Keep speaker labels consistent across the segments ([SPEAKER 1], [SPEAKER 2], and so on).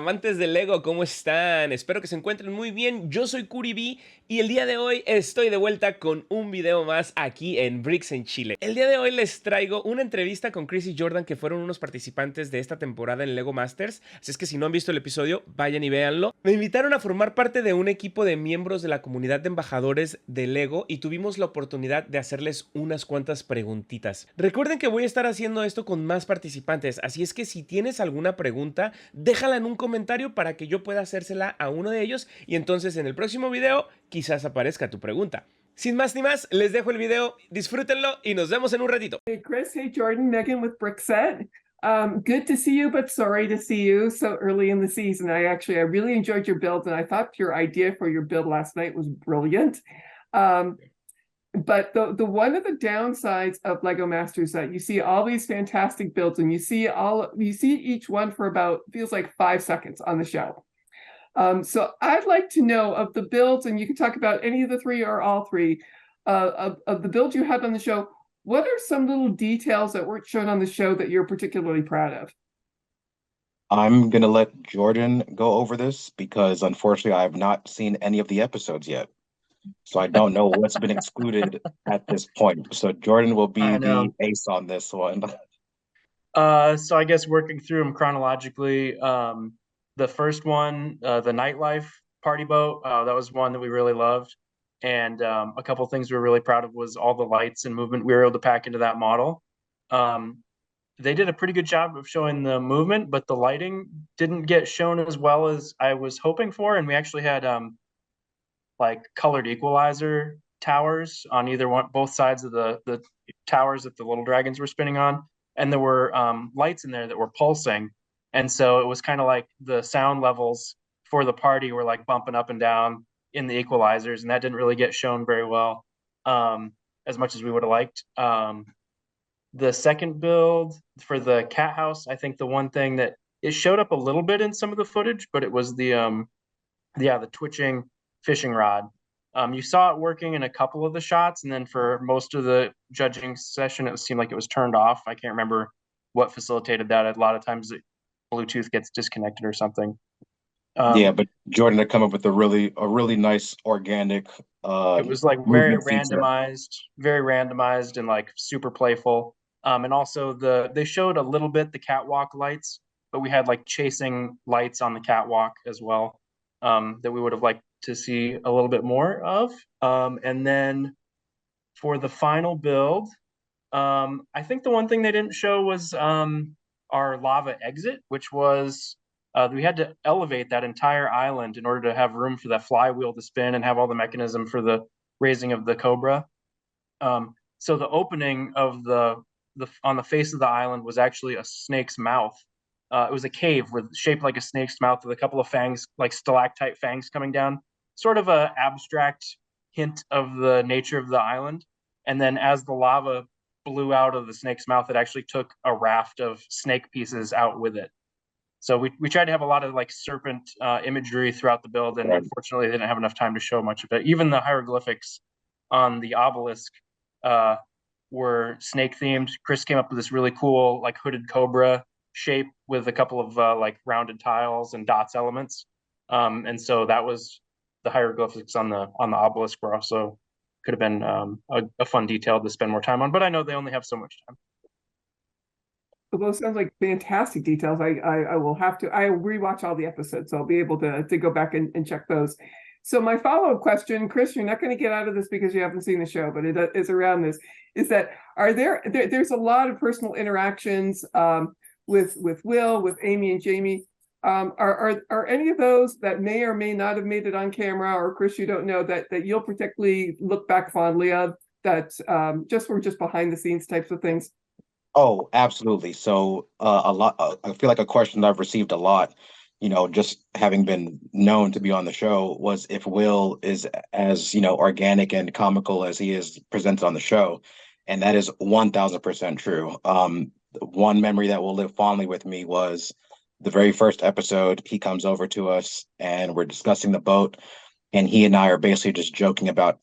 [SPEAKER 1] amantes del Lego, ¿cómo están? Espero que se encuentren muy bien. Yo soy Curibi y el día de hoy estoy de vuelta con un video más aquí en Bricks en Chile. El día de hoy les traigo una entrevista con Chris y Jordan, que fueron unos participantes de esta temporada en Lego Masters. Así es que si no han visto el episodio, vayan y véanlo. Me invitaron a formar parte de un equipo de miembros de la comunidad de embajadores de Lego y tuvimos la oportunidad de hacerles unas cuantas preguntitas. Recuerden que voy a estar haciendo esto con más participantes, así es que si tienes alguna pregunta, déjala en un comentario para que yo pueda hacérsela a uno de ellos y entonces en el próximo video quizás aparezca tu pregunta. Sin más ni más, les dejo el video, disfrútenlo y nos vemos en un ratito.
[SPEAKER 2] Hey Chris, hey Jordan, Megan with Brickset. Good to see you, but sorry to see you so early in the season. I really enjoyed your build, and I thought your idea for your build last night was brilliant. But the one of the downsides of Lego Masters that you see all these fantastic builds, and you see each one for about feels like 5 seconds on the show. So I'd like to know of the builds, and you can talk about any of the three or all three of the builds you had on the show. What are some little details that weren't shown on the show that you're particularly proud of?
[SPEAKER 3] I'm going to let Jordan go over this because unfortunately I have not seen any of the episodes yet. So I don't know what's been excluded at this point. So Jordan will be the ace on this one.
[SPEAKER 4] So I guess working through them chronologically, the first one, the nightlife party boat, that was one that we really loved. And a couple of things we were really proud of was all the lights and movement we were able to pack into that model. They did a pretty good job of showing the movement, but the lighting didn't get shown as well as I was hoping for. And we actually had like colored equalizer towers on both sides of the towers that the little dragons were spinning on. And there were lights in there that were pulsing. And so it was kind of like the sound levels for the party were like bumping up and down in the equalizers, and that didn't really get shown very well, as much as we would have liked. The second build for the cat house, I think the one thing that it showed up a little bit in some of the footage, but it was the twitching fishing rod. You saw it working in a couple of the shots, and then for most of the judging session, it seemed like it was turned off. I can't remember what facilitated that. A lot of times Bluetooth gets disconnected or something.
[SPEAKER 3] But Jordan had come up with a really nice organic
[SPEAKER 4] it was like very randomized and like super playful. And also they showed a little bit the catwalk lights, but we had like chasing lights on the catwalk as well, that we would have liked to see a little bit more of. And then for the final build, I think the one thing they didn't show was our lava exit, which was we had to elevate that entire island in order to have room for that flywheel to spin and have all the mechanism for the raising of the cobra. So the opening of the on the face of the island was actually a snake's mouth. It was a cave shaped like a snake's mouth with a couple of fangs, like stalactite fangs coming down, sort of a abstract hint of the nature of the island. And then as the lava blew out of the snake's mouth, it actually took a raft of snake pieces out with it. So we tried to have a lot of like serpent imagery throughout the build, and unfortunately they didn't have enough time to show much of it. Even the hieroglyphics on the obelisk were snake themed. Chris came up with this really cool like hooded cobra shape with a couple of like rounded tiles and dots elements. And so that was the hieroglyphics on the obelisk were also could have been a fun detail to spend more time on, but I know they only have so much time.
[SPEAKER 2] Well, those sounds like fantastic details. I will have to, I rewatch all the episodes, so I'll be able to go back and check those. So my follow-up question, Chris, you're not going to get out of this because you haven't seen the show, but it is around this, is that there's a lot of personal interactions with Will, with Amy and Jamie. Are any of those that may or may not have made it on camera, or Chris, you don't know, that you'll particularly look back fondly of, that were just behind the scenes types of things?
[SPEAKER 3] Oh, absolutely. So a lot, I feel like a question I've received a lot, just having been known to be on the show, was if Will is as, organic and comical as he is presented on the show. And that is 1000% true. One memory that will live fondly with me was the very first episode. He comes over to us and we're discussing the boat, and he and I are basically just joking about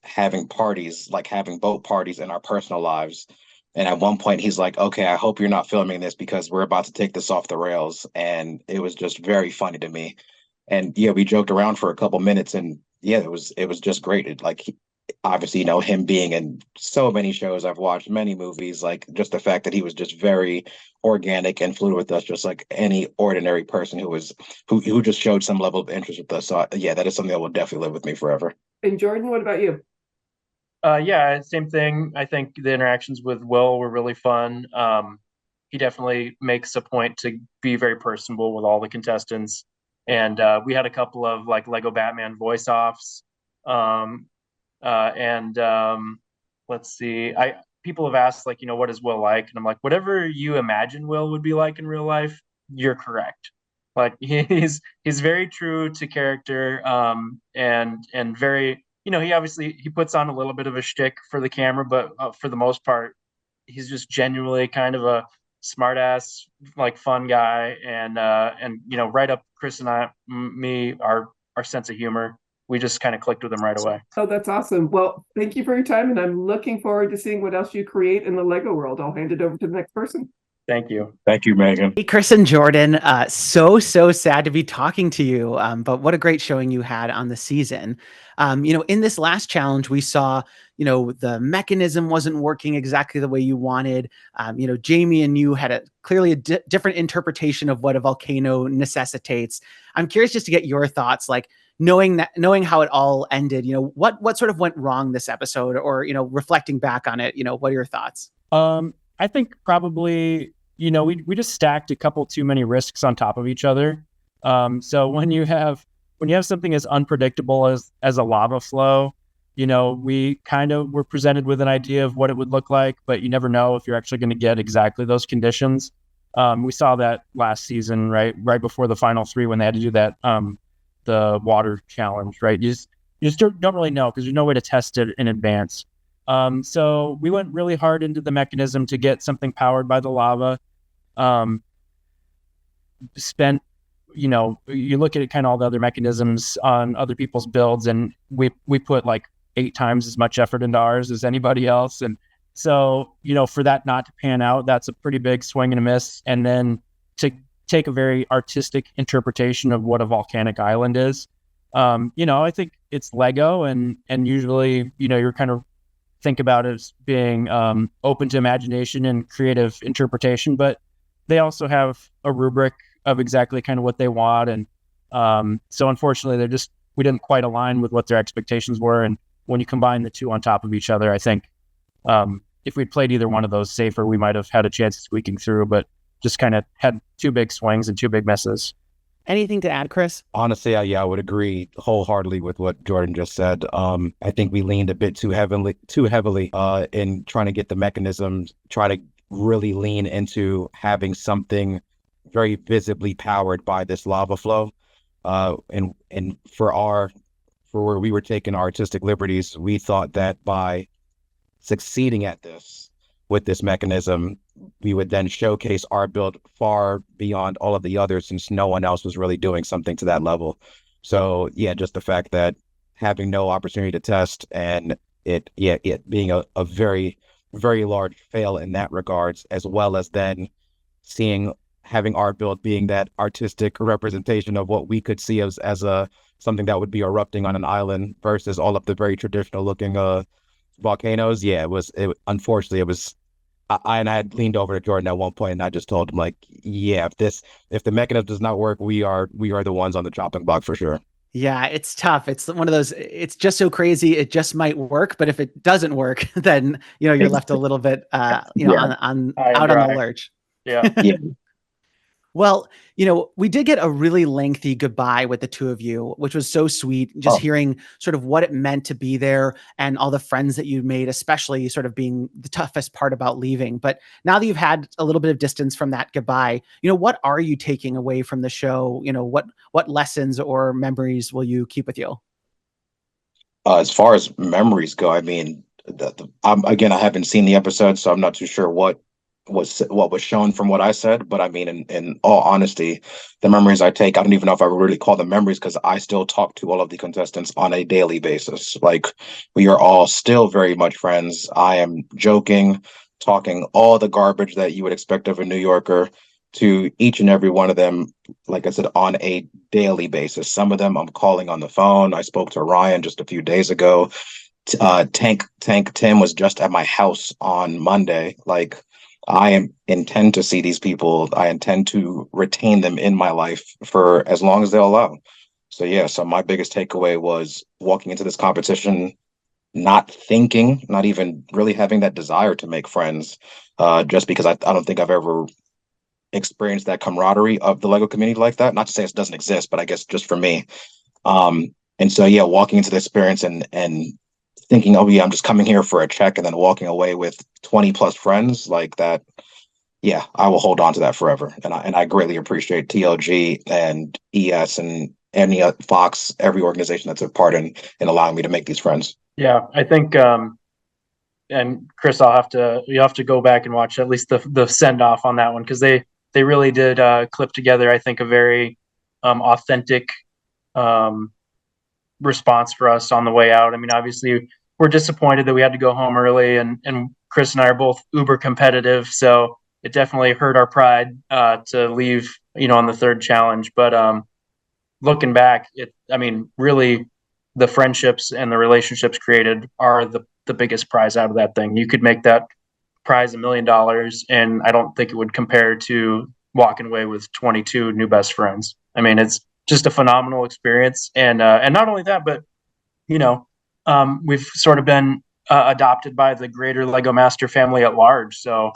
[SPEAKER 3] having parties, like having boat parties in our personal lives. And at one point, he's like, "Okay, I hope you're not filming this because we're about to take this off the rails." And it was just very funny to me. And yeah, we joked around for a couple minutes, and yeah, it was just great. Obviously, him being in so many shows, I've watched many movies, like just the fact that he was just very organic and fluid with us, just like any ordinary person who just showed some level of interest with us. So yeah, that is something that will definitely live with me forever.
[SPEAKER 2] And Jordan, what about you?
[SPEAKER 4] Yeah, same thing. I think the interactions with Will were really fun. He definitely makes a point to be very personable with all the contestants, and we had a couple of like Lego Batman voice offs. Um, and let's see, I people have asked like, what is Will like? And I'm like, whatever you imagine Will would be like in real life, you're correct. Like he's very true to character, and very, he puts on a little bit of a shtick for the camera, but for the most part, he's just genuinely kind of a smart ass, like fun guy, and right up Chris and me, our sense of humor. We just kind of clicked with him right away.
[SPEAKER 2] Oh, that's awesome. Well, thank you for your time, and I'm looking forward to seeing what else you create in the Lego world. I'll hand it over to the next person.
[SPEAKER 4] Thank you.
[SPEAKER 3] Thank you, Megan.
[SPEAKER 5] Hey, Chris and Jordan, so sad to be talking to you, but what a great showing you had on the season. In this last challenge, we saw, the mechanism wasn't working exactly the way you wanted. Jamie and you had clearly a different interpretation of what a volcano necessitates. I'm curious just to get your thoughts, like knowing how it all ended, what sort of went wrong this episode, or, reflecting back on it, what are your thoughts?
[SPEAKER 6] I think probably, we just stacked a couple too many risks on top of each other. So when you have something as unpredictable as a lava flow, we kind of were presented with an idea of what it would look like, but you never know if you're actually going to get exactly those conditions. We saw that last season, right before the final three, when they had to do that, the water challenge, right? You just don't really know because there's no way to test it in advance. So we went really hard into the mechanism to get something powered by the lava. You look at kind of all the other mechanisms on other people's builds, and we put like 8 times as much effort into ours as anybody else. And so, for that not to pan out, that's a pretty big swing and a miss. And then to take a very artistic interpretation of what a volcanic island is, I think it's Lego, and usually, you're kind of think about it as being open to imagination and creative interpretation, but they also have a rubric of exactly kind of what they want. And so unfortunately, we didn't quite align with what their expectations were. And when you combine the two on top of each other, I think if we'd played either one of those safer, we might have had a chance of squeaking through, but just kind of had 2 big swings and 2 big misses.
[SPEAKER 5] Anything to add, Chris?
[SPEAKER 3] Honestly, I would agree wholeheartedly with what Jordan just said. I think we leaned a bit too heavily in trying to get the mechanisms, try to really lean into having something very visibly powered by this lava flow. And for where we were taking artistic liberties, we thought that by succeeding at this with this mechanism, we would then showcase our build far beyond all of the others, since no one else was really doing something to that level. So yeah, just the fact that having no opportunity to test, and it being a very, very large fail in that regards, as well as then having our build being that artistic representation of what we could see as something that would be erupting on an island versus all of the very traditional looking volcanoes. Yeah, unfortunately it was. I had leaned over to Jordan at one point, and I just told him, like, yeah, if the mechanism does not work, we are the ones on the chopping block for sure.
[SPEAKER 5] Yeah, it's tough. It's one of those, it's just so crazy. It just might work, but if it doesn't work, then, you're left a little bit, out on the lurch.
[SPEAKER 4] Yeah.
[SPEAKER 3] Yeah.
[SPEAKER 5] Well, we did get a really lengthy goodbye with the two of you, which was so sweet. Just hearing sort of what it meant to be there and all the friends that you made, especially sort of being the toughest part about leaving. But now that you've had a little bit of distance from that goodbye, what are you taking away from the show? What lessons or memories will you keep with you?
[SPEAKER 3] As far as memories go, I mean, again, I haven't seen the episode, so I'm not too sure what was shown from what I said, but I mean, in all honesty, the memories I take, I don't even know if I would really call them memories, because I still talk to all of the contestants on a daily basis. Like, we are all still very much friends. I am joking talking all the garbage that you would expect of a New Yorker to each and every one of them, like I said, on a daily basis. Some of them I'm calling on the phone. I spoke to Ryan just a few days ago. Tank Tim was just at my house on Monday. Like, intend to see these people. I intend to retain them in my life for as long as they'll allow. So yeah, so my biggest takeaway was walking into this competition, not thinking, not even really having that desire to make friends, just because I don't think I've ever experienced that camaraderie of the Lego community like that. Not to say it doesn't exist, but I guess just for me. And so yeah, walking into the experience and thinking, oh yeah, I'm just coming here for a check, and then walking away with 20 plus friends like that. Yeah, I will hold on to that forever. And I greatly appreciate TLG and ES and any Fox, every organization that's a part in allowing me to make these friends.
[SPEAKER 4] Yeah, I think and Chris, you have to go back and watch at least the send off on that one, because they really did clip together, I think, a very authentic response for us on the way out. I mean, obviously we're disappointed that we had to go home early, and Chris and I are both uber competitive, so it definitely hurt our pride to leave, on the third challenge. But looking back, really the friendships and the relationships created are the biggest prize out of that thing. You could make that prize $1 million, and I don't think it would compare to walking away with 22 new best friends. I mean, it's just a phenomenal experience. And not only that, but, we've sort of been adopted by the greater Lego Master family at large. So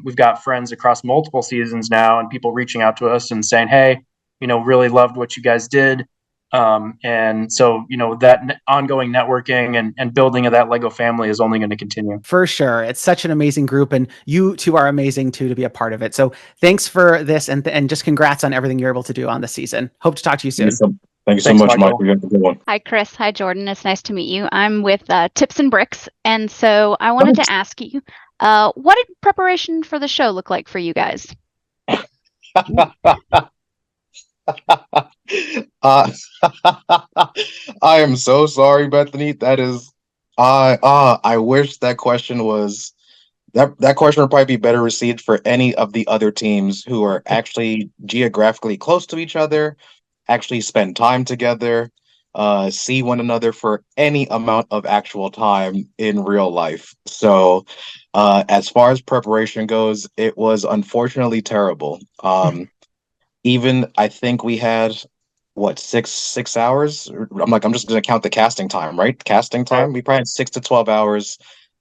[SPEAKER 4] we've got friends across multiple seasons now, and people reaching out to us and saying, hey, really loved what you guys did. And so, that ongoing networking and building of that Lego family is only going to continue.
[SPEAKER 5] For sure. It's such an amazing group, and you two are amazing too to be a part of it. So thanks for this, and just congrats on everything you're able to do on the season. Hope to talk to you soon.
[SPEAKER 3] Thank you so much, Michael. You have a good one.
[SPEAKER 7] Hi, Chris. Hi, Jordan. It's nice to meet you. I'm with Tips and Bricks. And so I wanted to ask you, what did preparation for the show look like for you guys?
[SPEAKER 3] I am so sorry, Bethany. That is, I wish that question was that question would probably be better received for any of the other teams who are actually geographically close to each other, actually spend time together, see one another for any amount of actual time in real life. So, as far as preparation goes, it was unfortunately terrible. Even I think we had six hours. I'm just gonna count the casting time, right? Casting time. We probably had 6 to 12 hours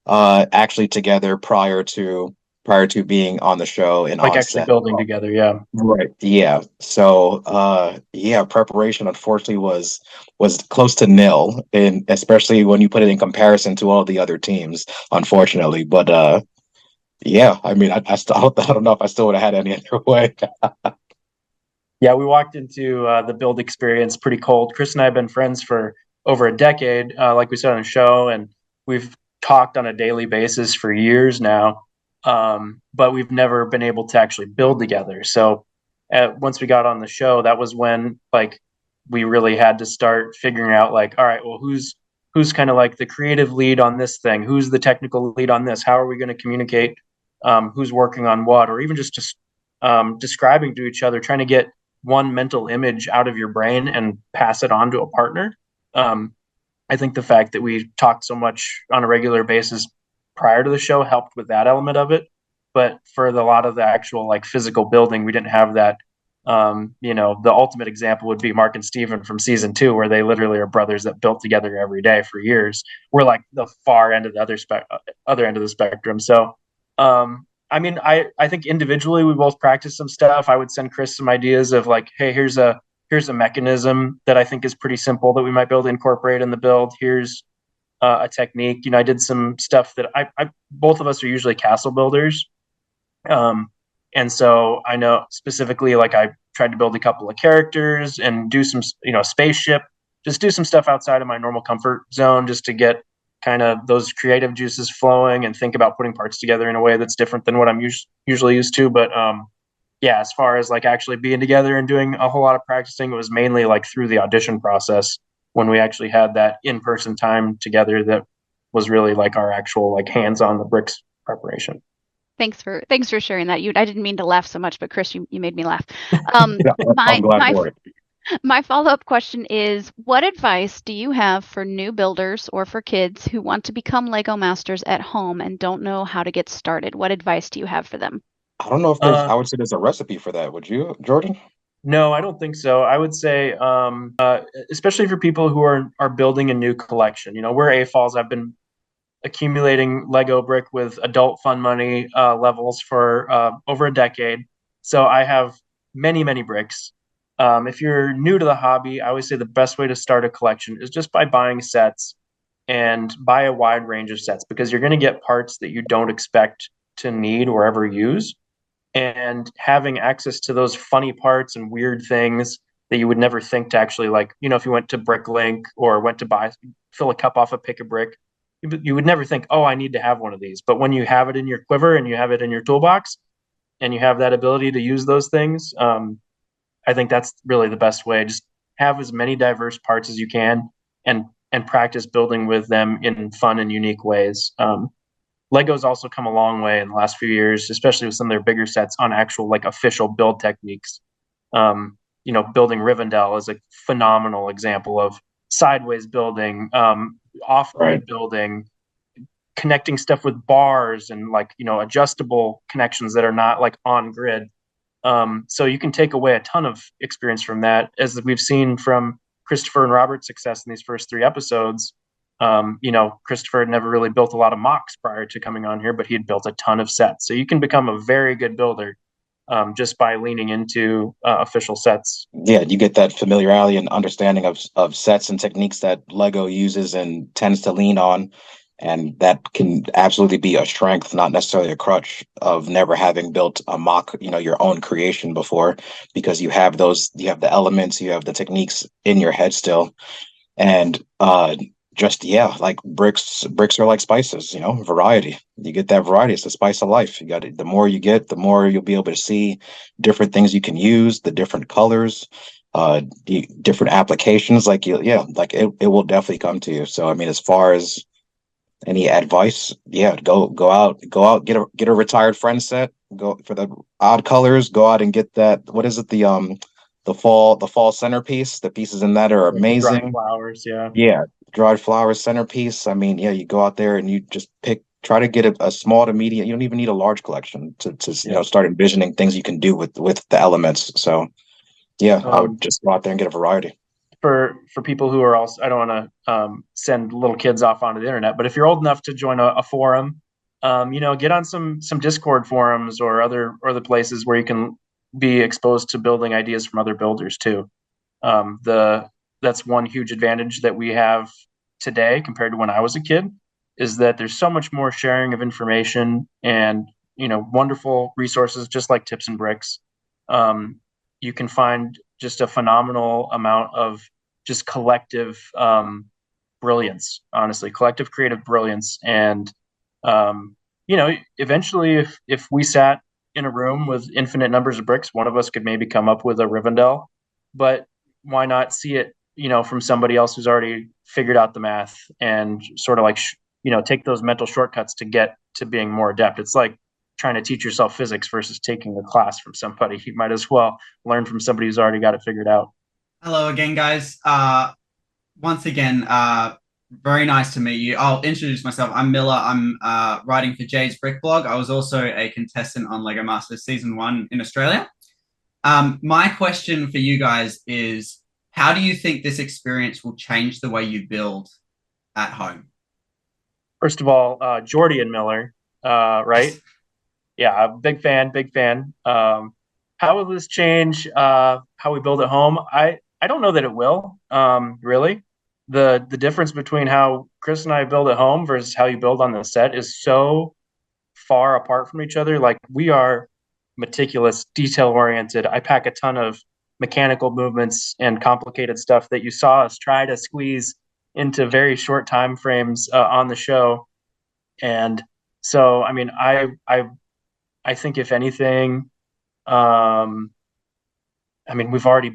[SPEAKER 3] actually together prior to being on the show and
[SPEAKER 4] like
[SPEAKER 3] on
[SPEAKER 4] actually
[SPEAKER 3] set.
[SPEAKER 4] Building together. Yeah.
[SPEAKER 3] Right. Yeah. So preparation unfortunately was close to nil, and especially when you put it in comparison to all the other teams, unfortunately. But I mean, I don't know if I still would have had any other way.
[SPEAKER 4] Yeah, we walked into the build experience pretty cold. Chris and I have been friends for over a decade, like we said on the show, and we've talked on a daily basis for years now, but we've never been able to actually build together. So once we got on the show, that was when we really had to start figuring out all right, well, who's kind of like the creative lead on this thing? Who's the technical lead on this? How are we going to communicate? Who's working on what? Or even just describing to each other, trying to get one mental image out of your brain and pass it on to a partner. I think the fact that we talked so much on a regular basis prior to the show helped with that element of it. But for a lot of the actual physical building, we didn't have that. The ultimate example would be Mark and Steven from season 2, where they literally are brothers that built together every day for years. We're like the far end of the other end of the spectrum. So I mean, I think individually we both practiced some stuff. I would send Chris some ideas of hey, here's a mechanism that I think is pretty simple that we might be able to incorporate in the build. Here's a technique. I did some stuff that I both of us are usually castle builders. And so I know specifically, I tried to build a couple of characters and do some, spaceship, just do some stuff outside of my normal comfort zone, just to get kind of those creative juices flowing and think about putting parts together in a way that's different than what I'm usually used to. But as far as actually being together and doing a whole lot of practicing, it was mainly through the audition process, when we actually had that in-person time together that was really our actual hands on the bricks preparation.
[SPEAKER 7] Thanks for sharing that. I didn't mean to laugh so much, but Chris, you made me laugh.
[SPEAKER 3] Yeah, I'm glad for it.
[SPEAKER 7] My follow-up question is, what advice do you have for new builders or for kids who want to become Lego masters at home and don't know how to get started? What advice do you have for them?
[SPEAKER 3] I don't know if I would say there's a recipe for that. Would you, Jordan?
[SPEAKER 4] No, I don't think so. I would say, especially for people who are building a new collection. We're AFOLs. I've been accumulating Lego brick with adult fund money levels for over a decade. So I have many, many bricks. If you're new to the hobby, I always say the best way to start a collection is just by buying sets and buy a wide range of sets, because you're going to get parts that you don't expect to need or ever use. And having access to those funny parts and weird things that you would never think to actually, like, if you went to Bricklink or went to fill a cup off a Pick a Brick, you would never think, oh, I need to have one of these. But when you have it in your quiver and you have it in your toolbox and you have that ability to use those things, I think that's really the best way. Just have as many diverse parts as you can and practice building with them in fun and unique ways. Lego's also come a long way in the last few years, especially with some of their bigger sets on actual, like, official build techniques. Building Rivendell is a phenomenal example of sideways building, off-grid building, connecting stuff with bars and, like, adjustable connections that are not, like, on grid. So you can take away a ton of experience from that, as we've seen from Christopher and Robert's success in these first 3 episodes. Christopher had never really built a lot of mocks prior to coming on here, but he had built a ton of sets. So you can become a very good builder just by leaning into official sets.
[SPEAKER 3] Yeah, you get that familiarity and understanding of sets and techniques that Lego uses and tends to lean on. And that can absolutely be a strength, not necessarily a crutch, of never having built a mock, your own creation before, because you have the elements, you have the techniques in your head still. And like bricks are like spices, variety. You get that variety. It's the spice of life. The more you get, the more you'll be able to see different things you can use, the different colors, the different applications. Like it will definitely come to you. So I mean, as far as any advice, go out, get a retired friend set, go for the odd colors, go out and get that, what is it, the fall centerpiece. The pieces in that are amazing.
[SPEAKER 4] Dried flowers,
[SPEAKER 3] yeah, dried flowers centerpiece. I mean, you go out there and you just try to get a small to medium. You don't even need a large collection to start envisioning things you can do with the elements. So I would just go out there and get a variety.
[SPEAKER 4] For people who are also, I don't want to send little kids off onto the internet, but if you're old enough to join a forum, get on some Discord forums or other places where you can be exposed to building ideas from other builders too. That's one huge advantage that we have today compared to when I was a kid, is that there's so much more sharing of information and wonderful resources, just like Tips and Bricks. You can find just a phenomenal amount of just collective brilliance, honestly, collective creative brilliance. And, eventually if we sat in a room with infinite numbers of bricks, one of us could maybe come up with a Rivendell, but why not see it, from somebody else who's already figured out the math and sort of like, take those mental shortcuts to get to being more adept. It's like trying to teach yourself physics versus taking a class from somebody. You might as well learn from somebody who's already got it figured out.
[SPEAKER 8] Hello again, guys. Once again, very nice to meet you. I'll introduce myself. I'm Miller. I'm writing for Jay's Brick Blog. I was also a contestant on Lego Masters Season 1 in Australia. My question for you guys is, how do you think this experience will change the way you build at home?
[SPEAKER 4] First of all, Jordy and Miller, right? Yeah, big fan. How will this change how we build at home? I don't know that it will, really. The difference between how Chris and I build at home versus how you build on the set is so far apart from each other. Like, we are meticulous, detail-oriented. I pack a ton of mechanical movements and complicated stuff that you saw us try to squeeze into very short time frames on the show. And so, I mean, I think if anything, I mean, we're already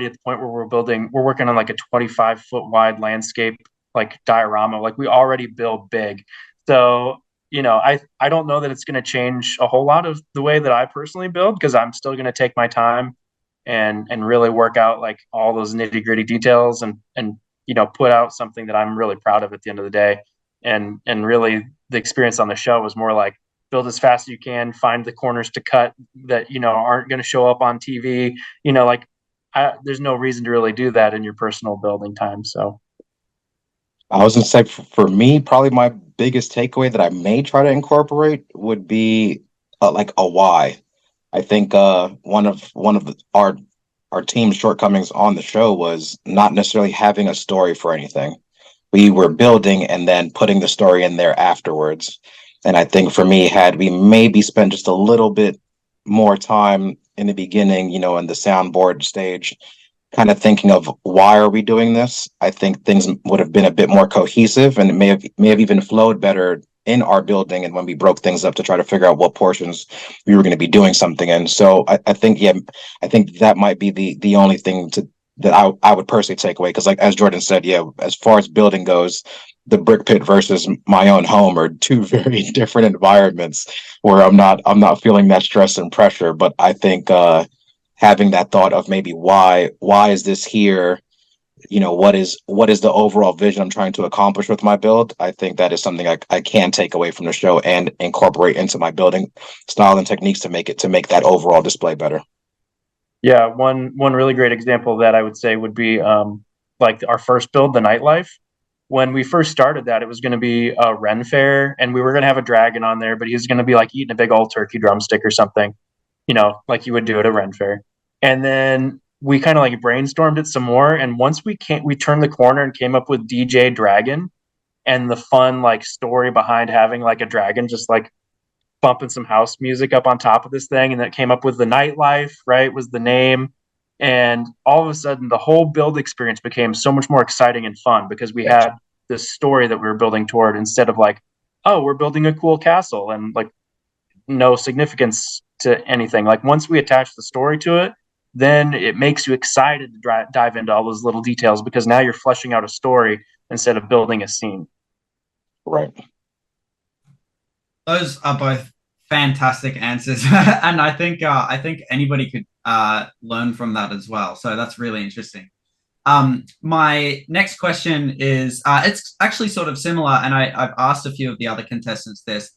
[SPEAKER 4] at the point where we're working on like a 25-foot wide landscape, like diorama. Like, we already build big. So, you know, I don't know that it's going to change a whole lot of the way that I personally build, because I'm still going to take my time and really work out like all those nitty gritty details, and you know, put out something that I'm really proud of at the end of the day. And really the experience on the show was more like, build as fast as you can, find the corners to cut that, you know, aren't going to show up on TV, you know, like there's no reason to really do that in your personal building time. So
[SPEAKER 3] I was gonna say for me, probably my biggest takeaway that I may try to incorporate would be like a why. I think our team's shortcomings on the show was not necessarily having a story for anything. We were building and then putting the story in there afterwards. And I think for me, had we maybe spent just a little bit more time in the beginning, you know, in the soundboard stage, kind of thinking of why are we doing this, I think things would have been a bit more cohesive, and it may have even flowed better in our building and when we broke things up to try to figure out what portions we were going to be doing something in. So I think, yeah, I think that might be the only thing that I would personally take away, because like as Jordan said, yeah, as far as building goes, the brick pit versus my own home are two very different environments where I'm not feeling that stress and pressure. But I think having that thought of maybe why is this here, you know, what is the overall vision I'm trying to accomplish with my build, I think that is something I can take away from the show and incorporate into my building style and techniques to make that overall display better.
[SPEAKER 4] yeah, one really great example that I would say would be like our first build, the nightlife. When we first started that, it was going to be a Ren fair, and we were going to have a dragon on there, but he was going to be like eating a big old turkey drumstick or something, you know, like you would do at a Ren fair. And then we kind of like brainstormed it some more, and once we turned the corner and came up with DJ Dragon, and the fun like story behind having like a dragon just like bumping some house music up on top of this thing, and that came up with the nightlife, right, was the name. And all of a sudden the whole build experience became so much more exciting and fun, because we had this story that we were building toward, instead of like, oh, we're building a cool castle and like no significance to anything. Like once we attach the story to it, then it makes you excited to dive into all those little details, because now you're fleshing out a story instead of building a scene.
[SPEAKER 3] Right.
[SPEAKER 8] Those are both fantastic answers, and I think anybody could learn from that as well. So that's really interesting. My next question is it's actually sort of similar, and I've asked a few of the other contestants this.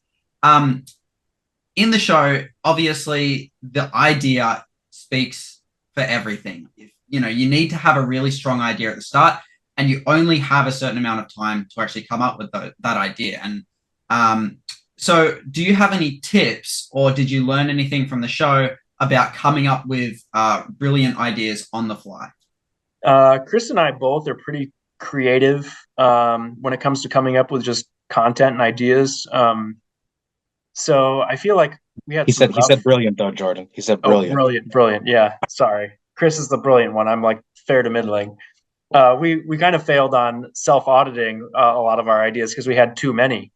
[SPEAKER 8] In the show, obviously, the idea speaks for everything. If, you know, you need to have a really strong idea at the start, and you only have a certain amount of time to actually come up with that idea. And so do you have any tips, or did you learn anything from the show about coming up with brilliant ideas on the fly?
[SPEAKER 4] Chris and I both are pretty creative when it comes to coming up with just content and ideas. So I feel like we had
[SPEAKER 3] He said brilliant though, Jordan. He said brilliant.
[SPEAKER 4] Oh, brilliant. Yeah, sorry. Chris is the brilliant one. I'm like fair to middling. We kind of failed on self-auditing a lot of our ideas because we had too many.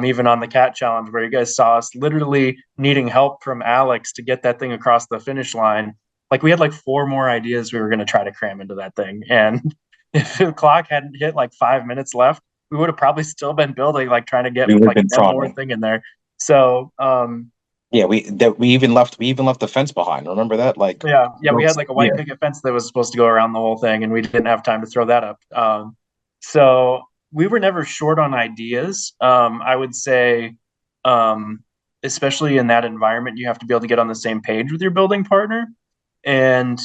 [SPEAKER 4] Even on the cat challenge, where you guys saw us literally needing help from Alex to get that thing across the finish line. Like we had like 4 more ideas we were going to try to cram into that thing. And if the clock hadn't hit like 5 minutes left, we would have probably still been building, like trying to get like one more thing in there. So,
[SPEAKER 3] yeah, we even left the fence behind. Remember that? Like,
[SPEAKER 4] yeah, we had like a white picket fence that was supposed to go around the whole thing, and we didn't have time to throw that up. So we were never short on ideas. I would say, especially in that environment, you have to be able to get on the same page with your building partner. And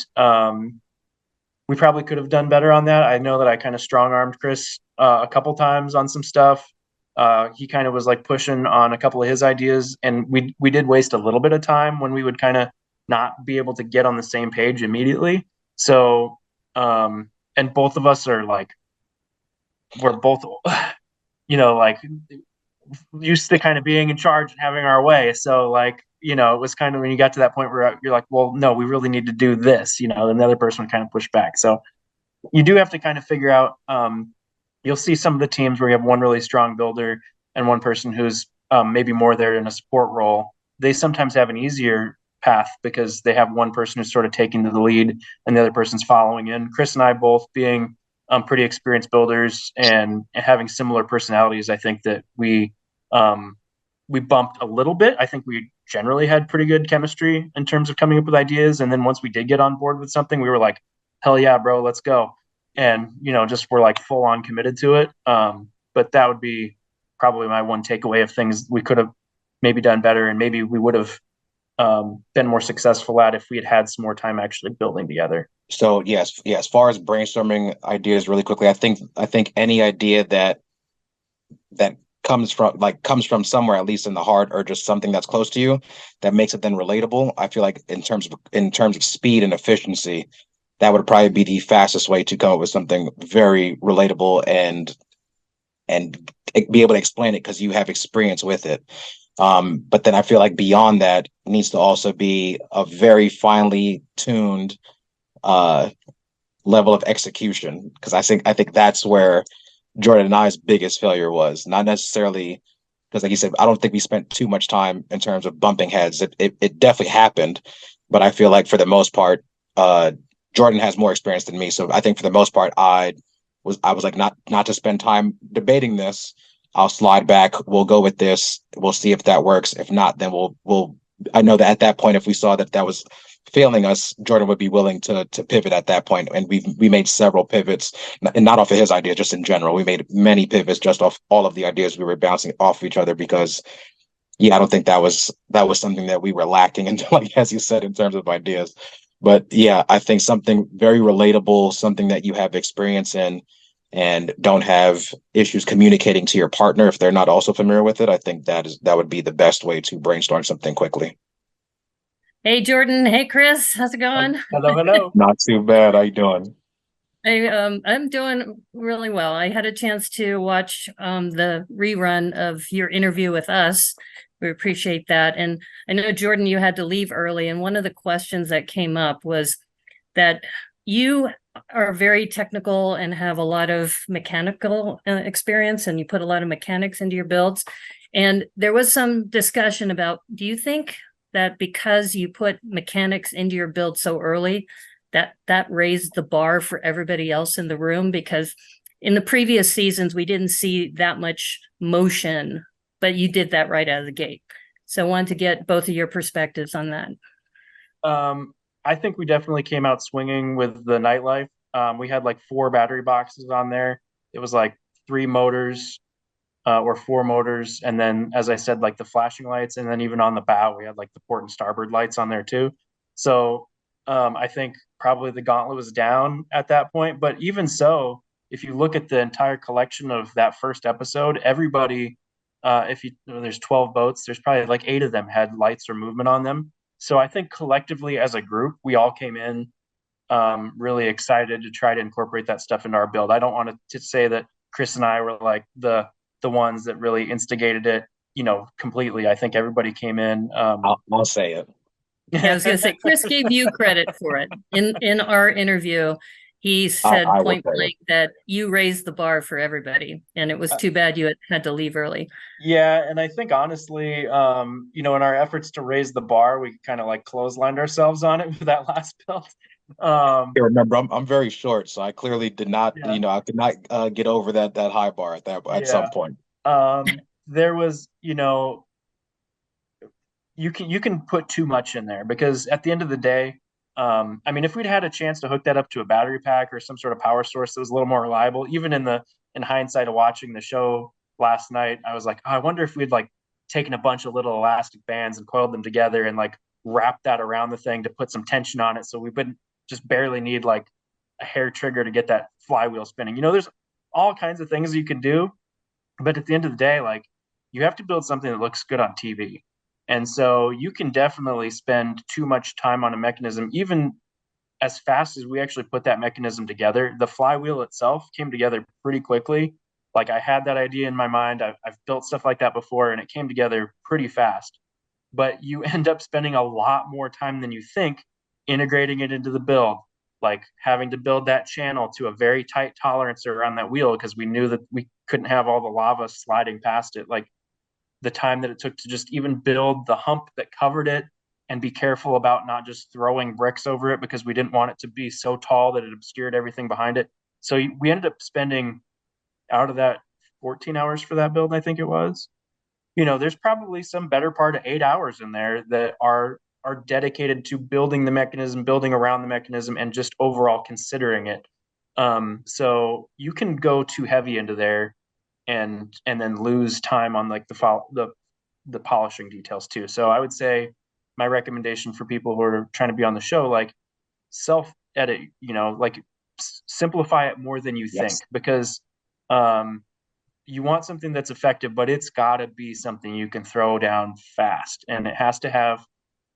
[SPEAKER 4] we probably could have done better on that. I know that I kind of strong-armed Chris a couple times on some stuff. He kind of was like pushing on a couple of his ideas, and we did waste a little bit of time when we would kind of not be able to get on the same page immediately. So, and both of us are like, we're both, you know, like used to kind of being in charge and having our way. So like, you know, it was kind of when you got to that point where you're like, well, no, we really need to do this, you know, and the other person would kind of push back. So you do have to kind of figure out, you'll see some of the teams where you have one really strong builder and one person who's maybe more there in a support role. They sometimes have an easier path because they have one person who's sort of taking to the lead and the other person's following in. Chris and I both being pretty experienced builders and having similar personalities, I think that we we bumped a little bit. I think we generally had pretty good chemistry in terms of coming up with ideas. And then once we did get on board with something, we were like, hell yeah, bro, let's go. And, just we're like full on committed to it. But that would be probably my one takeaway of things we could have maybe done better, and maybe we would have been more successful at if we had some more time actually building together.
[SPEAKER 3] So yes, as far as brainstorming ideas really quickly, I think any idea that comes from somewhere, at least in the heart, or just something that's close to you, that makes it then relatable. I feel like in terms of speed and efficiency, that would probably be the fastest way to come up with something very relatable and be able to explain it because you have experience with it. But then I feel like beyond that needs to also be a very finely tuned level of execution, because I think that's where Jordan and I's biggest failure was. Not necessarily because, like you said, I don't think we spent too much time in terms of bumping heads. It definitely happened, but I feel like for the most part, Jordan has more experience than me. So I think for the most part, I was like, not to spend time debating this. I'll slide back. We'll go with this. We'll see if that works. If not, then we'll. I know that at that point, if we saw that was failing us, Jordan would be willing to pivot at that point. And we made several pivots, and not off of his idea, just in general. We made many pivots just off all of the ideas we were bouncing off of each other, because I don't think that was something that we were lacking in, like as you said, in terms of ideas. But yeah, I think something very relatable, something that you have experience in and don't have issues communicating to your partner if they're not also familiar with it. I think that would be the best way to brainstorm something quickly.
[SPEAKER 9] Hey, Jordan. Hey, Chris. How's it going?
[SPEAKER 4] Hello.
[SPEAKER 3] Not too bad. How you doing?
[SPEAKER 9] I'm doing really well. I had a chance to watch the rerun of your interview with us. We appreciate that. And I know, Jordan, you had to leave early. And one of the questions that came up was that you are very technical and have a lot of mechanical experience, and you put a lot of mechanics into your builds. And there was some discussion about, do you think that because you put mechanics into your build so early, that raised the bar for everybody else in the room? Because in the previous seasons, we didn't see that much motion, but you did that right out of the gate. So I wanted to get both of your perspectives on that.
[SPEAKER 4] I think we definitely came out swinging with the nightlife. We had like 4 battery boxes on there. It was like 3 motors or 4 motors. And then, as I said, like the flashing lights. And then even on the bow, we had like the port and starboard lights on there too. So I think probably the gauntlet was down at that point. But even so, if you look at the entire collection of that first episode, everybody, there's 12 boats, there's probably like 8 of them had lights or movement on them. So I think collectively as a group, we all came in really excited to try to incorporate that stuff into our build. I don't want to say that Chris and I were like the ones that really instigated it, completely. I think everybody came in.
[SPEAKER 3] I'll say it.
[SPEAKER 9] Yeah, I was going to say, Chris gave you credit for it. In our interview, he said point blank that you raised the bar for everybody, and it was too bad you had to leave early.
[SPEAKER 4] Yeah, and I think honestly, in our efforts to raise the bar, we kind of like clotheslined ourselves on it for that last build.
[SPEAKER 3] Remember, I'm very short, so I clearly did not, I could not get over that high bar at some point.
[SPEAKER 4] There was, you can put too much in there, because at the end of the day, if we'd had a chance to hook that up to a battery pack or some sort of power source that was a little more reliable, even in hindsight of watching the show last night, I was like, I wonder if we'd like taken a bunch of little elastic bands and coiled them together and like wrapped that around the thing to put some tension on it, so we wouldn't just barely need like a hair trigger to get that flywheel spinning. There's all kinds of things you can do, but at the end of the day, like, you have to build something that looks good on TV. And so you can definitely spend too much time on a mechanism, even as fast as we actually put that mechanism together. The flywheel itself came together pretty quickly. Like, I had that idea in my mind. I've built stuff like that before, and it came together pretty fast. But you end up spending a lot more time than you think integrating it into the build, like having to build that channel to a very tight tolerance around that wheel, because we knew that we couldn't have all the lava sliding past it. Like, the time that it took to just even build the hump that covered it, and be careful about not just throwing bricks over it, because we didn't want it to be so tall that it obscured everything behind it. So we ended up spending out of that 14 hours for that build, I think it was. there's probably some better part of 8 hours in there that are dedicated to building the mechanism, building around the mechanism, and just overall considering it. So you can go too heavy into there and then lose time on like the polishing details too. So I would say my recommendation for people who are trying to be on the show, like self edit, like simplify it more than you think, because you want something that's effective, but it's got to be something you can throw down fast, and it has to have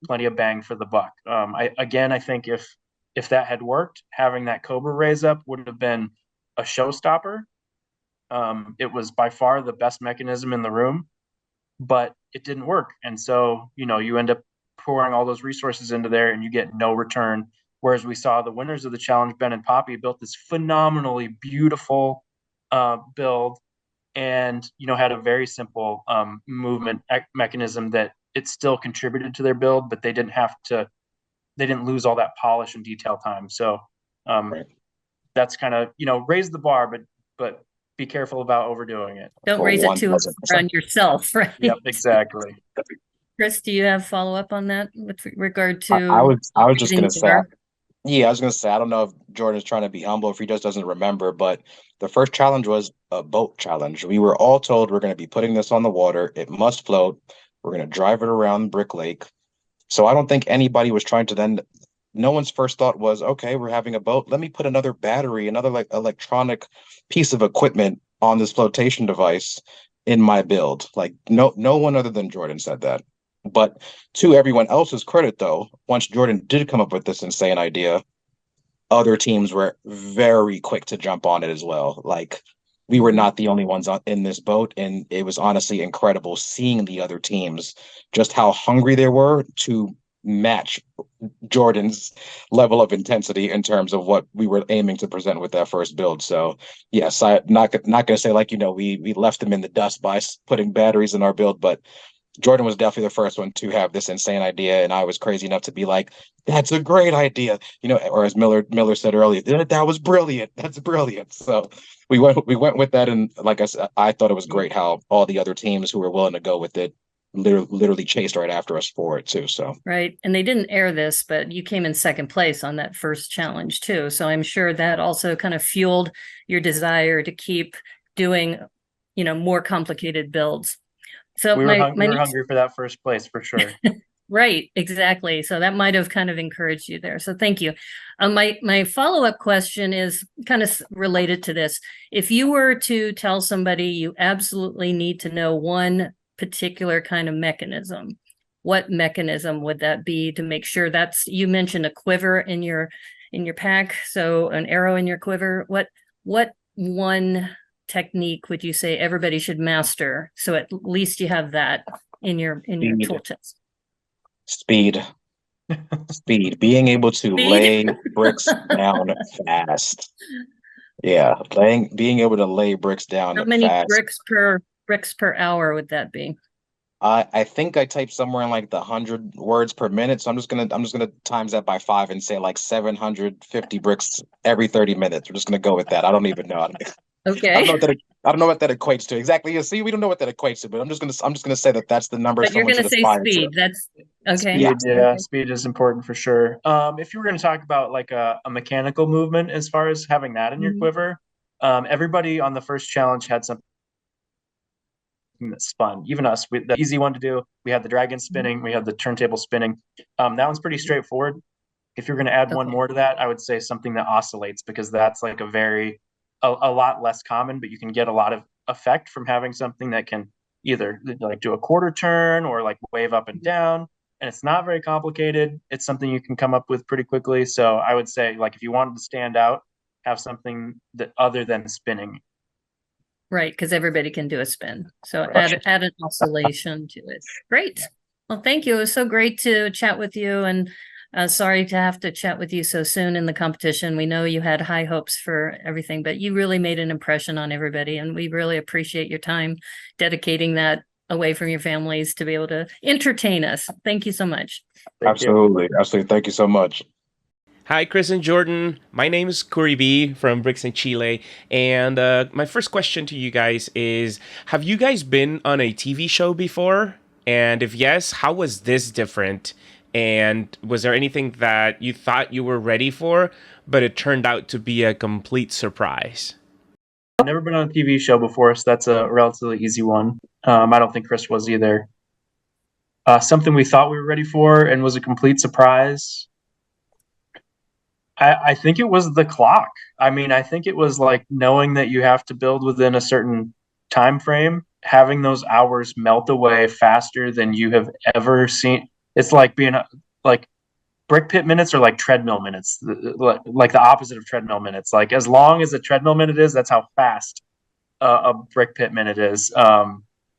[SPEAKER 4] plenty of bang for the buck. I think if that had worked, having that Cobra raise up would have been a showstopper. It was by far the best mechanism in the room, but it didn't work. And so, you end up pouring all those resources into there and you get no return. Whereas we saw the winners of the challenge, Ben and Poppy, built this phenomenally beautiful build, and, had a very simple movement mechanism that it still contributed to their build, but they didn't lose all that polish and detail time. So that's kind of, raise the bar, but be careful about overdoing it.
[SPEAKER 9] Don't raise it too hard on yourself, right?
[SPEAKER 4] Yep, exactly.
[SPEAKER 9] Chris, do you have follow-up on that with regard to?
[SPEAKER 3] I was just going to say,
[SPEAKER 9] I
[SPEAKER 3] was going to say, I don't know if Jordan is trying to be humble, if he just doesn't remember, but the first challenge was a boat challenge. We were all told we're going to be putting this on the water. It must float. We're going to drive it around Brick Lake. So I don't think anybody was trying to then, no one's first thought was, okay, we're having a boat. Let me put another battery, another like electronic piece of equipment on this flotation device in my build. Like no one other than Jordan said that. But to everyone else's credit, though, once Jordan did come up with this insane idea, other teams were very quick to jump on it as well. Like we were not the only ones in this boat, and it was honestly incredible seeing the other teams, just how hungry they were to match Jordan's level of intensity in terms of what we were aiming to present with that first build. So yes, I'm not going to say like, we left them in the dust by putting batteries in our build, but Jordan was definitely the first one to have this insane idea, and I was crazy enough to be like, "That's a great idea," or as Miller said earlier, "That was brilliant. That's brilliant." So we went with that, and like I said, I thought it was great how all the other teams who were willing to go with it literally chased right after us for it too. So
[SPEAKER 9] right, and they didn't air this, but you came in second place on that first challenge too. So I'm sure that also kind of fueled your desire to keep doing, more complicated builds. So
[SPEAKER 4] we were hungry for that first place for sure.
[SPEAKER 9] Right, exactly. So that might have kind of encouraged you there. So thank you. My follow-up question is kind of related to this. If you were to tell somebody you absolutely need to know one particular kind of mechanism, what mechanism would that be to make sure you mentioned a quiver in your pack, so an arrow in your quiver. What one technique would you say everybody should master, so at least you have that in your tool chest?
[SPEAKER 3] Speed, being able to lay bricks down fast. Yeah, being able to lay bricks down fast. How many
[SPEAKER 9] bricks per hour would that be?
[SPEAKER 3] I think I typed somewhere in like the 100 words per minute. So I'm just gonna times that by 5 and say like 750 bricks every 30 minutes. We're just gonna go with that. I don't even know.
[SPEAKER 9] Okay.
[SPEAKER 3] I don't know what that equates to exactly. See, we don't know what that equates to, but I'm just gonna say that's the number.
[SPEAKER 9] But you're gonna say speed. That's okay.
[SPEAKER 4] Speed, yeah, speed is important for sure. If you were gonna talk about like a mechanical movement as far as having that in your quiver, everybody on the first challenge had something that spun. Even us, the easy one to do. We had the dragon spinning. We had the turntable spinning. That one's pretty straightforward. If you're gonna add one more to that, I would say something that oscillates, because that's like a lot less common, but you can get a lot of effect from having something that can either like do a quarter turn or like wave up and down. And it's not very complicated. It's something you can come up with pretty quickly. So I would say, like, if you wanted to stand out, have something that other than spinning.
[SPEAKER 9] Right, because everybody can do a spin. So add an oscillation to it. Great. Well, thank you. It was so great to chat with you, and sorry to have to chat with you so soon in the competition. We know you had high hopes for everything, but you really made an impression on everybody, and we really appreciate your time dedicating that away from your families to be able to entertain us. Thank you so much.
[SPEAKER 3] Absolutely. Thank you so much.
[SPEAKER 1] Hi, Chris and Jordan. My name is Curry B from Bricks in Chile. And my first question to you guys is, have you guys been on a TV show before? And if yes, how was this different? And was there anything that you thought you were ready for, but it turned out to be a complete surprise?
[SPEAKER 4] I've never been on a TV show before, so that's a relatively easy one. I don't think Chris was either. Something we thought we were ready for and was a complete surprise. I think it was the clock. I mean, I think it was like knowing that you have to build within a certain time frame, having those hours melt away faster than you have ever seen. It's like being like brick pit minutes are like treadmill minutes, like the opposite of treadmill minutes. Like as long as a treadmill minute is, that's how fast a brick pit minute is.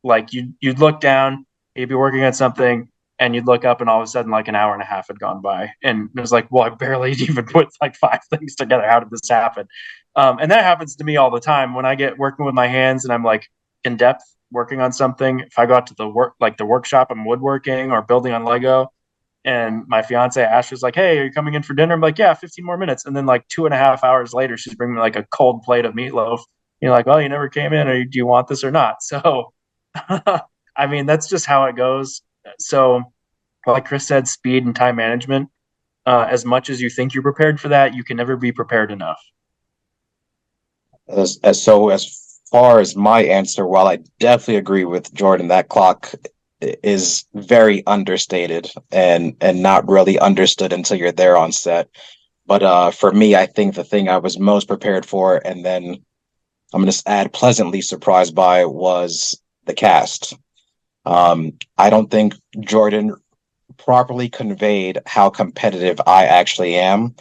[SPEAKER 4] Like you'd look down, you'd be working on something, and you'd look up, and all of a sudden, like an hour and a half had gone by, and it was like, well, I barely even put like 5 things together. How did this happen? And that happens to me all the time when I get working with my hands, and I'm like in depth working on something. If I go out to the workshop, I'm woodworking or building on Lego, and my fiance Ashley's like, "Hey, are you coming in for dinner?" I'm like, "Yeah, 15 more minutes." And then like 2.5 hours later, she's bringing me like a cold plate of meatloaf. You're like, "Well, you never came in, or do you want this or not?" So, I mean, that's just how it goes. So, like Chris said, speed and time management. As much as you think you're prepared for that, you can never be prepared enough.
[SPEAKER 3] As far as my answer, while I definitely agree with Jordan, that clock is very understated and not really understood until you're there on set. But for me, I think the thing I was most prepared for, and then I'm going to add pleasantly surprised by, was the cast. I don't think Jordan properly conveyed how competitive I actually am.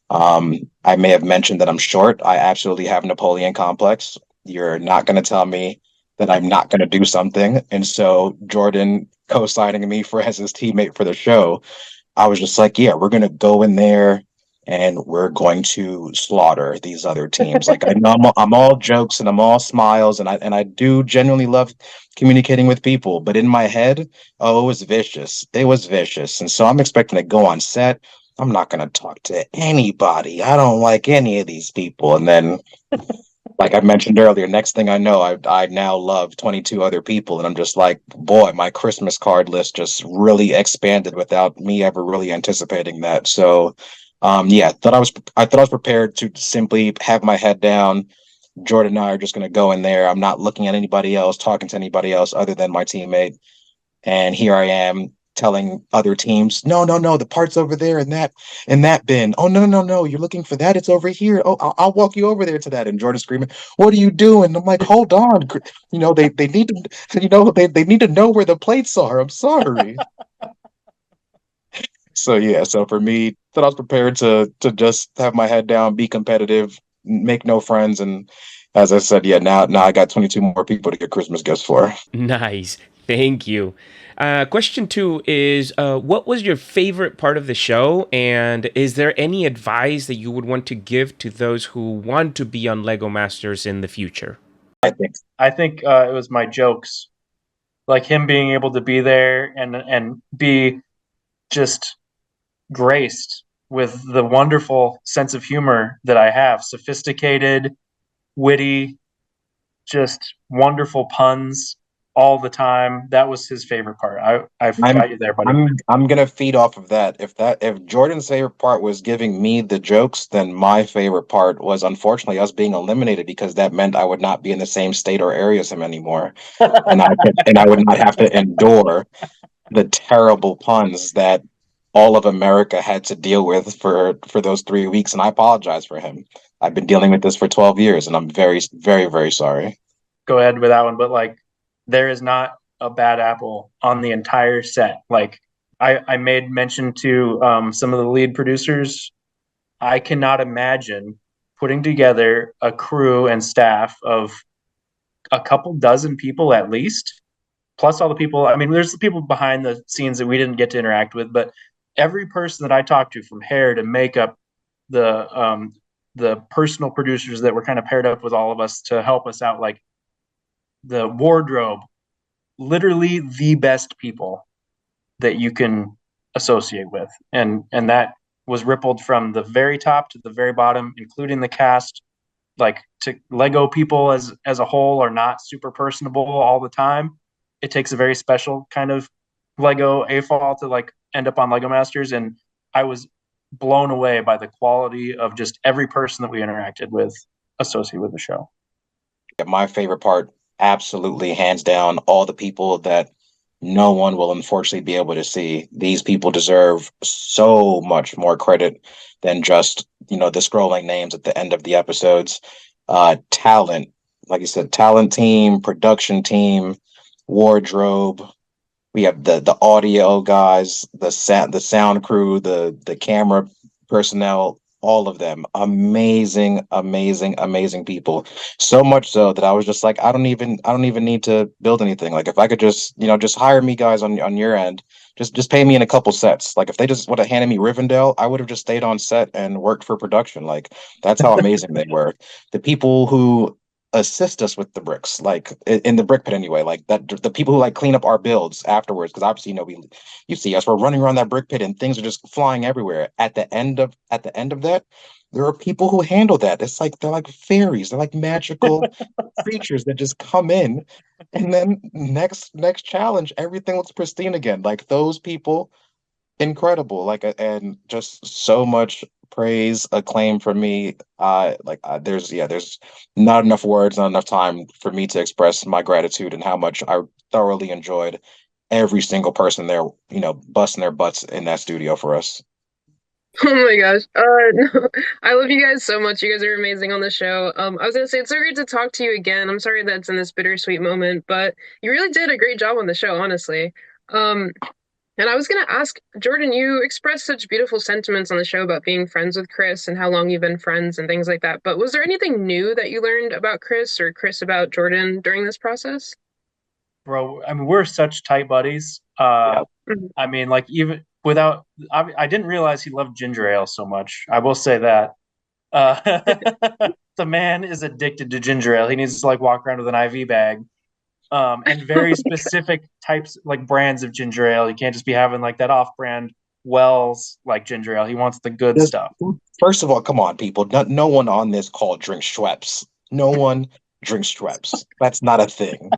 [SPEAKER 3] I may have mentioned that I'm short. I absolutely have Napoleon complex. You're not going to tell me that I'm not going to do something. And so Jordan co-signing me for as his teammate for the show, I was just like, yeah, we're going to go in there and we're going to slaughter these other teams. Like I know I'm all jokes and I'm all smiles, and I do genuinely love communicating with people, but in my head, oh, it was vicious. It was vicious. And so I'm expecting to go on set. I'm not going to talk to anybody. I don't like any of these people. And then, like I mentioned earlier, next thing I know, I now love 22 other people, and I'm just like, boy, my Christmas card list just really expanded without me ever really anticipating that. So, yeah, I thought I was prepared to simply have my head down. Jordan and I are just going to go in there. I'm not looking at anybody else, talking to anybody else other than my teammate. And here I am telling other teams, no, no, no, the part's over there in that bin. Oh, no, no, no, no, you're looking for that. It's over here. Oh, I'll walk you over there to that. And Jordan screaming, what are you doing? I'm like, hold on. You know, they need to, they need to know where the plates are. I'm sorry. So yeah, so for me, that I was prepared to just have my head down, be competitive, make no friends, and as I said, yeah, now I got 22 more people to get Christmas gifts for.
[SPEAKER 1] Nice. Thank you. Question 2 is, what was your favorite part of the show? And is there any advice that you would want to give to those who want to be on Lego Masters in the future?
[SPEAKER 4] I think it was my jokes, like him being able to be there and be just graced with the wonderful sense of humor that I have, sophisticated, witty, just wonderful puns all the time. That was his favorite part. I forgot you there, buddy.
[SPEAKER 3] I'm gonna feed off of that. If Jordan's favorite part was giving me the jokes, then my favorite part was unfortunately us being eliminated, because that meant I would not be in the same state or area as him anymore, and I would not have to endure the terrible puns that all of America had to deal with for those 3 weeks. And I apologize for him. I've been dealing with this for 12 years, and I'm very, very, very sorry.
[SPEAKER 4] Go ahead with that one, but like there is not a bad apple on the entire set. Like I made mention to some of the lead producers. I cannot imagine putting together a crew and staff of a couple dozen people at least, plus all the people. I mean, there's the people behind the scenes that we didn't get to interact with, but every person that I talked to, from hair to makeup, the personal producers that were kind of paired up with all of us to help us out, like the wardrobe, literally the best people that you can associate with, and that was rippled from the very top to the very bottom, including the cast. Like, to Lego people as a whole are not super personable all the time. It takes a very special kind of Lego AFOL to like end up on Lego Masters, and I was blown away by the quality of just every person that we interacted with associated with the show.
[SPEAKER 3] My favorite part, absolutely hands down, all the people that no one will unfortunately be able to see. These people deserve so much more credit than just, the scrolling names at the end of the episodes. Talent, like you said, talent team, production team, wardrobe. We have the audio guys, the sound crew, the camera personnel, all of them. Amazing, amazing, amazing people. So much so that I was just like, I don't even need to build anything. Like, if I could just hire me guys on your end, just pay me in a couple sets. Like, if they just would have handed me Rivendell, I would have just stayed on set and worked for production. Like, that's how amazing they were. The people who assist us with the bricks, like in the brick pit anyway, like that, the people who like clean up our builds afterwards, because obviously, you see us, we're running around that brick pit and things are just flying everywhere. At the end of that, there are people who handle that. It's like they're like fairies, they're like magical creatures that just come in, and then next challenge, everything looks pristine again. Like, those people, incredible. Like, and just so much praise, acclaim for me. There's not enough words, not enough time for me to express my gratitude and how much I thoroughly enjoyed every single person there, busting their butts in that studio for us.
[SPEAKER 10] Oh my gosh. No, I love you guys so much. You guys are amazing on the show. I was gonna say it's so great to talk to you again. I'm sorry that it's in this bittersweet moment, but you really did a great job on the show, honestly. Um, and I was gonna ask, Jordan, you expressed such beautiful sentiments on the show about being friends with Chris and how long you've been friends and things like that. But was there anything new that you learned about Chris or Chris about Jordan during this process?
[SPEAKER 4] Bro, I mean, we're such tight buddies.
[SPEAKER 10] Mhm.
[SPEAKER 4] I mean, like, even without, I didn't realize he loved ginger ale so much. I will say that. Uh, the man is addicted to ginger ale. He needs to like walk around with an IV bag, and very specific types, like brands of ginger ale. You can't just be having like that off-brand Wells like ginger ale. He wants the good stuff.
[SPEAKER 3] First of all, come on, people. No one on this call drinks Schweppes. No one drinks Schweppes. That's not a thing.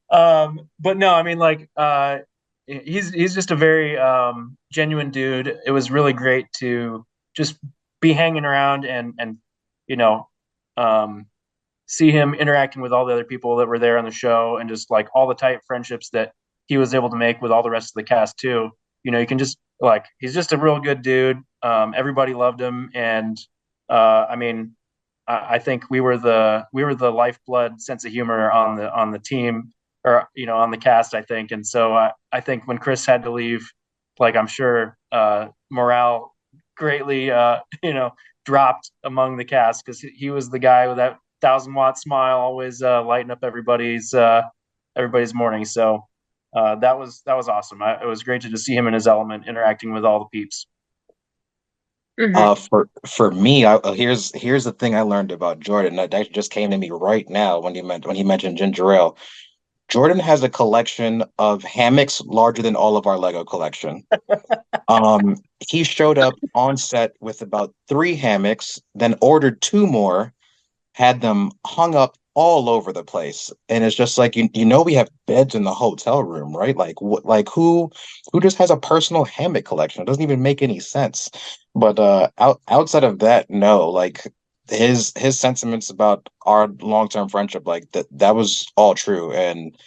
[SPEAKER 4] But no, I mean, like, he's just a very genuine dude. It was really great to just be hanging around and you know see him interacting with all the other people that were there on the show, and just like all the tight friendships that he was able to make with all the rest of the cast too. You can just like, he's just a real good dude. Everybody loved him, and I mean, I think we were the lifeblood sense of humor on the team, or on the cast, I think. And so I think when Chris had to leave, like, I'm sure morale greatly dropped among the cast, because he was the guy with that 1,000-watt smile, always lighting up everybody's morning. So that was awesome. It was great to just see him in his element, interacting with all the peeps.
[SPEAKER 3] For me, here's the thing I learned about Jordan that just came to me right now when he mentioned ginger ale. Jordan has a collection of hammocks larger than all of our Lego collection. He showed up on set with about 3 hammocks, then ordered 2 more, had them hung up all over the place. And it's just like, we have beds in the hotel room, right? Like, who just has a personal hammock collection? It doesn't even make any sense. But outside of that, no, like, his sentiments about our long-term friendship, like, that was all true. And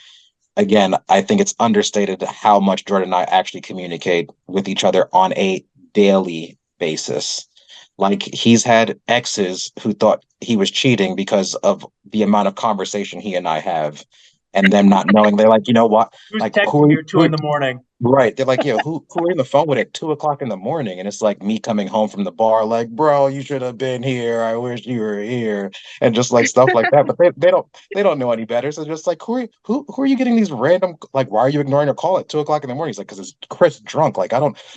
[SPEAKER 3] again, I think it's understated how much Jordan and I actually communicate with each other on a daily basis. Like, he's had exes who thought he was cheating because of the amount of conversation he and I have, and them not knowing. They're like, you know what?
[SPEAKER 4] Who's
[SPEAKER 3] Like,
[SPEAKER 4] texting you at 2 in the morning?
[SPEAKER 3] Right. They're like, yeah, who are you on the phone with at 2 o'clock in the morning? And it's like me coming home from the bar, like, bro, you should have been here. I wish you were here. And just like stuff like that. But they don't know any better. So just like, who are you getting these random, like, why are you ignoring a call at 2 o'clock in the morning? He's like, because it's Chris drunk. Like,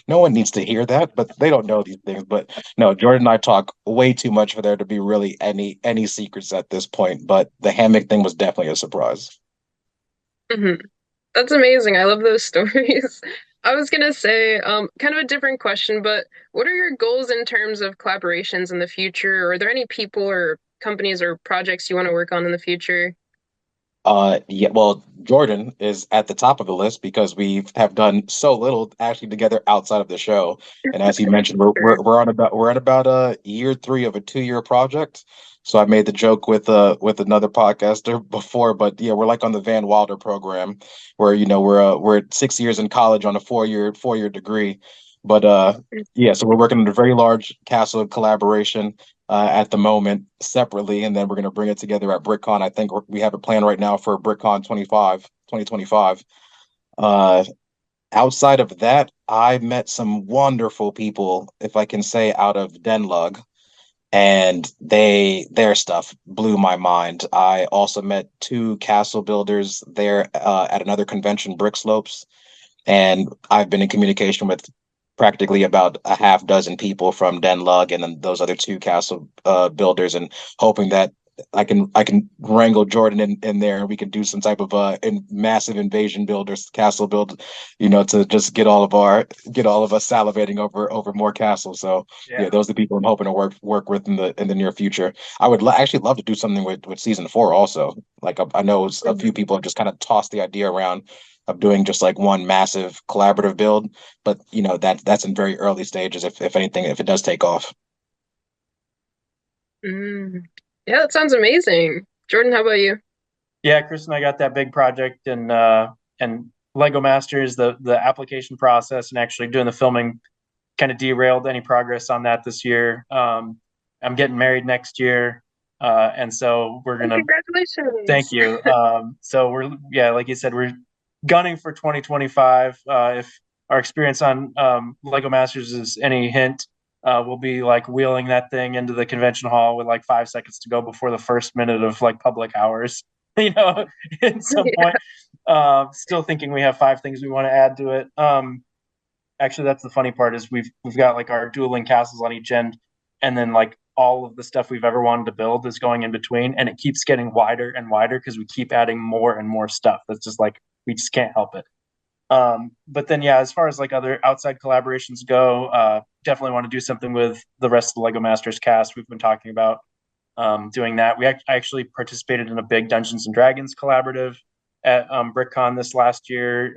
[SPEAKER 3] no one needs to hear that, but they don't know these things. But no, Jordan and I talk way too much for there to be really any secrets at this point. But the hammock thing was definitely a surprise.
[SPEAKER 10] That's amazing. I love those stories. I was gonna say, kind of a different question, but what are your goals in terms of collaborations in the future? Are there any people or companies or projects you want to work on in the future?
[SPEAKER 3] Yeah, well, Jordan is at the top of the list because we have done so little actually together outside of the show. And as you mentioned,
[SPEAKER 10] Sure.
[SPEAKER 3] we're at about year 3 of a 2-year project. So I made the joke with another podcaster before, but yeah, we're like on the Van Wilder program where we're 6 years in college on a 4-year degree. But yeah, so we're working on a very large castle collaboration at the moment separately, and then we're going to bring it together at BrickCon. I think we have a plan right now for BrickCon 2025. Uh, Outside of that, I met some wonderful people, if I can say, out of Denlug, and their stuff blew my mind. I also met 2 castle builders there at another convention, Brick Slopes, and I've been in communication with practically about a half dozen people from Denlug and then those other 2 castle builders, and hoping that I can wrangle Jordan in there and we can do some type of massive invasion builders castle build, to just get all of us salivating over more castles. So yeah, those are the people I'm hoping to work with in the near future. I would actually love to do something with season 4 also. Like I know a few people have just kind of tossed the idea around of doing just like one massive collaborative build, but that's in very early stages. If anything, if it does take off.
[SPEAKER 10] Mm. Yeah, that sounds amazing. Jordan, how about you?
[SPEAKER 4] Yeah, Chris and I got that big project, and Lego Masters, the application process and actually doing the filming kind of derailed any progress on that this year. I'm getting married next year, and so we're gonna.
[SPEAKER 10] Congratulations.
[SPEAKER 4] Thank you. So like you said, we're gunning for 2025. If our experience on Lego Masters is any hint, we'll be like wheeling that thing into the convention hall with like 5 seconds to go before the first minute of like public hours. At some point. Still thinking we have 5 things we want to add to it. Actually, that's the funny part is we've got like our dueling castles on each end, and then like all of the stuff we've ever wanted to build is going in between, and it keeps getting wider and wider because we keep adding more and more stuff. That's just like we just can't help it. But then yeah, as far as like other outside collaborations go, definitely want to do something with the rest of the Lego Masters cast. We've been talking about doing that. I actually participated in a big Dungeons and Dragons collaborative at BrickCon this last year.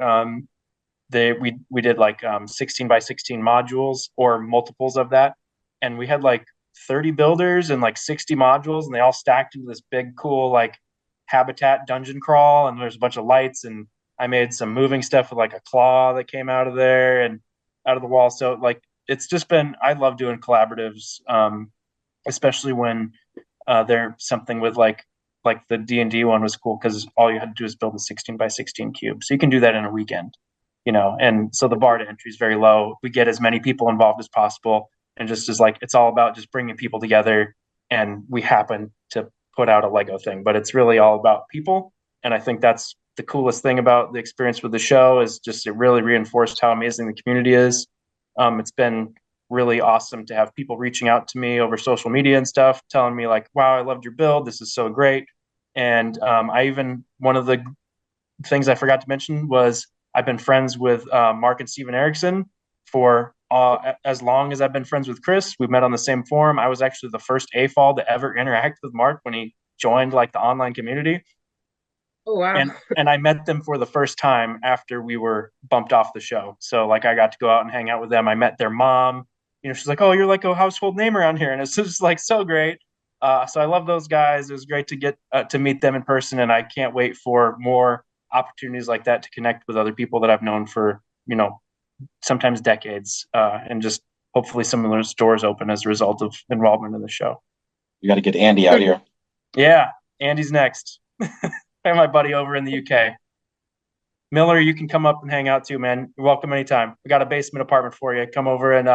[SPEAKER 4] We did like 16 by 16 modules or multiples of that, and we had like 30 builders and like 60 modules, and they all stacked into this big cool like habitat dungeon crawl, and there's a bunch of lights, and I made some moving stuff with like a claw that came out of there and out of the wall. So like it's just been, I love doing collaboratives, especially when they're something with like the D&D one was cool because all you had to do is build a 16 by 16 cube, so you can do that in a weekend. And so the bar to entry is very low. We get as many people involved as possible, and just as like it's all about just bringing people together, and we happen to put out a Lego thing, but it's really all about people. And I think that's the coolest thing about the experience with the show is just it really reinforced how amazing the community is. It's been really awesome to have people reaching out to me over social media and stuff, telling me like, wow, I loved your build, this is so great. And one of the things I forgot to mention was I've been friends with Mark and Steven Erickson for as long as I've been friends with Chris. We've met on the same forum. I was actually the first AFOL to ever interact with Mark when he joined like the online community.
[SPEAKER 10] Oh wow.
[SPEAKER 4] And I met them for the first time after we were bumped off the show. So like I got to go out and hang out with them. I met their mom. She's like, oh, you're like a household name around here. And it's just like so great. So I love those guys. It was great to get to meet them in person. And I can't wait for more opportunities like that to connect with other people that I've known for, sometimes decades. And just hopefully some of those doors open as a result of involvement in the show.
[SPEAKER 3] You got to get Andy out here.
[SPEAKER 4] Yeah, Andy's next. And my buddy over in the UK. Miller, you can come up and hang out too, man. You're welcome anytime. We got a basement apartment for you. Come over and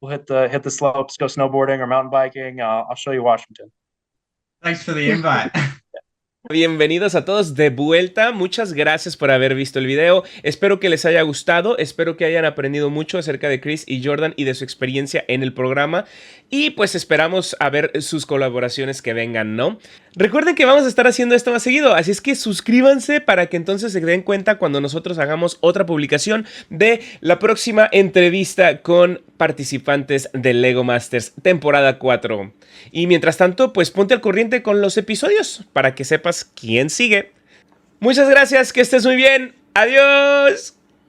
[SPEAKER 4] we'll hit the slopes, go snowboarding or mountain biking. I'll show you Washington.
[SPEAKER 8] Thanks for the invite.
[SPEAKER 1] Bienvenidos a todos de vuelta, muchas gracias por haber visto el video, espero que les haya gustado, espero que hayan aprendido mucho acerca de Chris y Jordan y de su experiencia en el programa y pues esperamos a ver sus colaboraciones que vengan, ¿no? Recuerden que vamos a estar haciendo esto más seguido, así es que suscríbanse para que entonces se den cuenta cuando nosotros hagamos otra publicación de la próxima entrevista con participantes de Lego Masters temporada 4. Y mientras tanto, pues ponte al corriente con los episodios para que sepas quién sigue. Muchas gracias, que estés muy bien. Adiós.